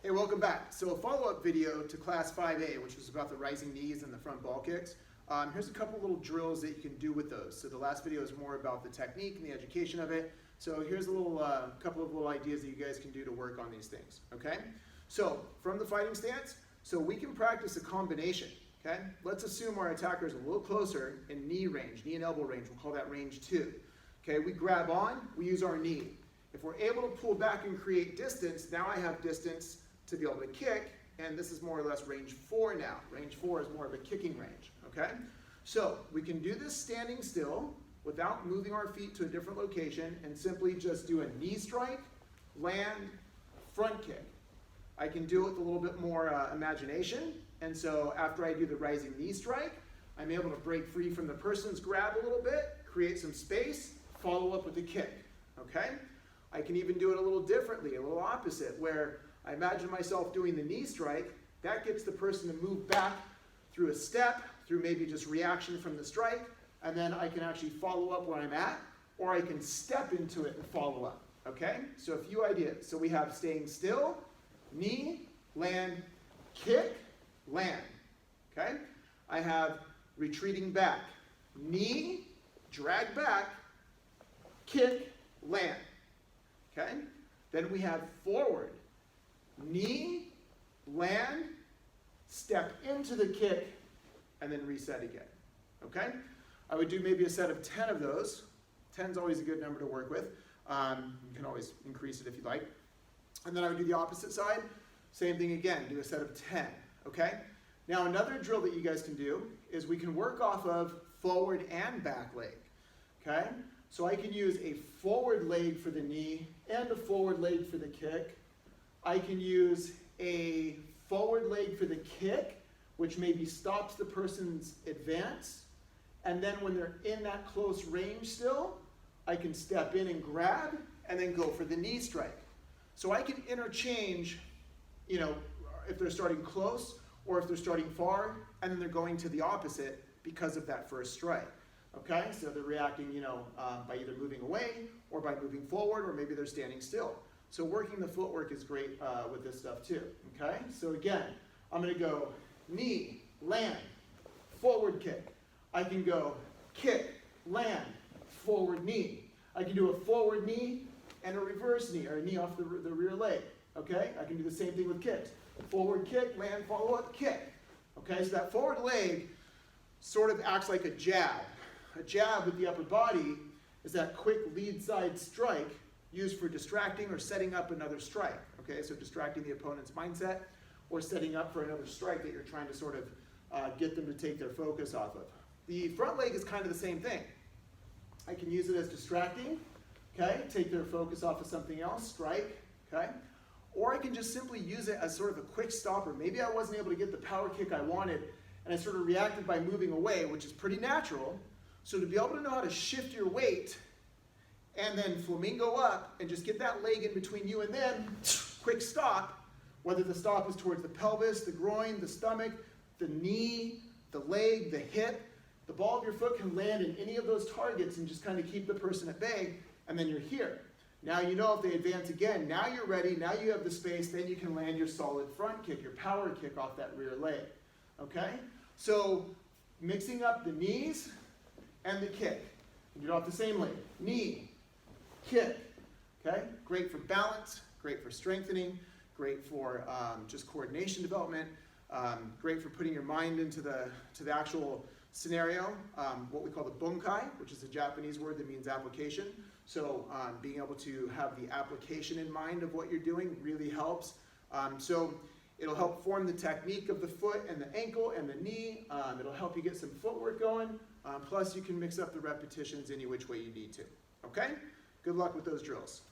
Hey, welcome back. So a follow-up video to class 5A, which was about the rising knees and the front ball kicks. Here's a couple little drills that you can do with those. So the last video is more about the technique and the education of it. So here's a little couple of little ideas that you guys can do to work on these things, okay? So from the fighting stance, so we can practice a combination, okay? Let's assume our attacker is a little closer in knee range, knee and elbow range. We'll call that range 2. Okay, we grab on, we use our knee. If we're able to pull back and create distance, now I have distance to be able to kick, and this is more or less range 4 now. Range 4 is more of a kicking range, okay? So we can do this standing still without moving our feet to a different location and simply just do a knee strike, land, front kick. I can do it with a little bit more imagination, and so after I do the rising knee strike, I'm able to break free from the person's grab a little bit, create some space, follow up with a kick, okay? I can even do it a little differently, a little opposite, where I imagine myself doing the knee strike. That gets the person to move back through a step, through maybe just reaction from the strike, and then I can actually follow up where I'm at, or I can step into it and follow up, okay? So a few ideas. So we have staying still, knee, land, kick, land, okay? I have retreating back, knee, drag back, kick, land, okay? Then we have forward, knee, land, step into the kick, and then reset again, okay? I would do maybe a set of 10 of those. 10 is always a good number to work with. You can always increase it if you like. And then I would do the opposite side. Same thing again, do a set of 10, okay? Now another drill that you guys can do is we can work off of forward and back leg, okay? So I can use a forward leg for the knee and a forward leg for the kick. I can use a forward leg for the kick, which maybe stops the person's advance. And then when they're in that close range still, I can step in and grab and then go for the knee strike. So I can interchange, you know, if they're starting close or if they're starting far, and then they're going to the opposite because of that first strike. Okay, so they're reacting, you know, by either moving away or by moving forward, or maybe they're standing still. So working the footwork is great with this stuff too, okay? So again, I'm gonna go knee, land, forward kick. I can go kick, land, forward knee. I can do a forward knee and a reverse knee, or a knee off the rear leg, okay? I can do the same thing with kicks. Forward kick, land, follow up, kick. Okay, so that forward leg sort of acts like a jab. A jab with the upper body is that quick lead side strike used for distracting or setting up another strike. Okay, so distracting the opponent's mindset or setting up for another strike that you're trying to sort of get them to take their focus off of. The front leg is kind of the same thing. I can use it as distracting, okay, take their focus off of something else, strike, okay, or I can just simply use it as sort of a quick stopper. Maybe I wasn't able to get the power kick I wanted, and I sort of reacted by moving away, which is pretty natural. So to be able to know how to shift your weight and then flamingo up and just get that leg in between you and them, quick stop, whether the stop is towards the pelvis, the groin, the stomach, the knee, the leg, the hip, the ball of your foot can land in any of those targets and just kind of keep the person at bay, and then you're here. Now you know if they advance again, now you're ready, now you have the space, then you can land your solid front kick, your power kick off that rear leg, okay? So mixing up the knees and the kick. You do it off the same leg. Knee, kick, okay? Great for balance, great for strengthening, great for just coordination development, great for putting your mind into the actual scenario, what we call the bunkai, which is a Japanese word that means application. So being able to have the application in mind of what you're doing really helps. So it'll help form the technique of the foot and the ankle and the knee. It'll help you get some footwork going. Plus you can mix up the repetitions any which way you need to. Okay? Good luck with those drills.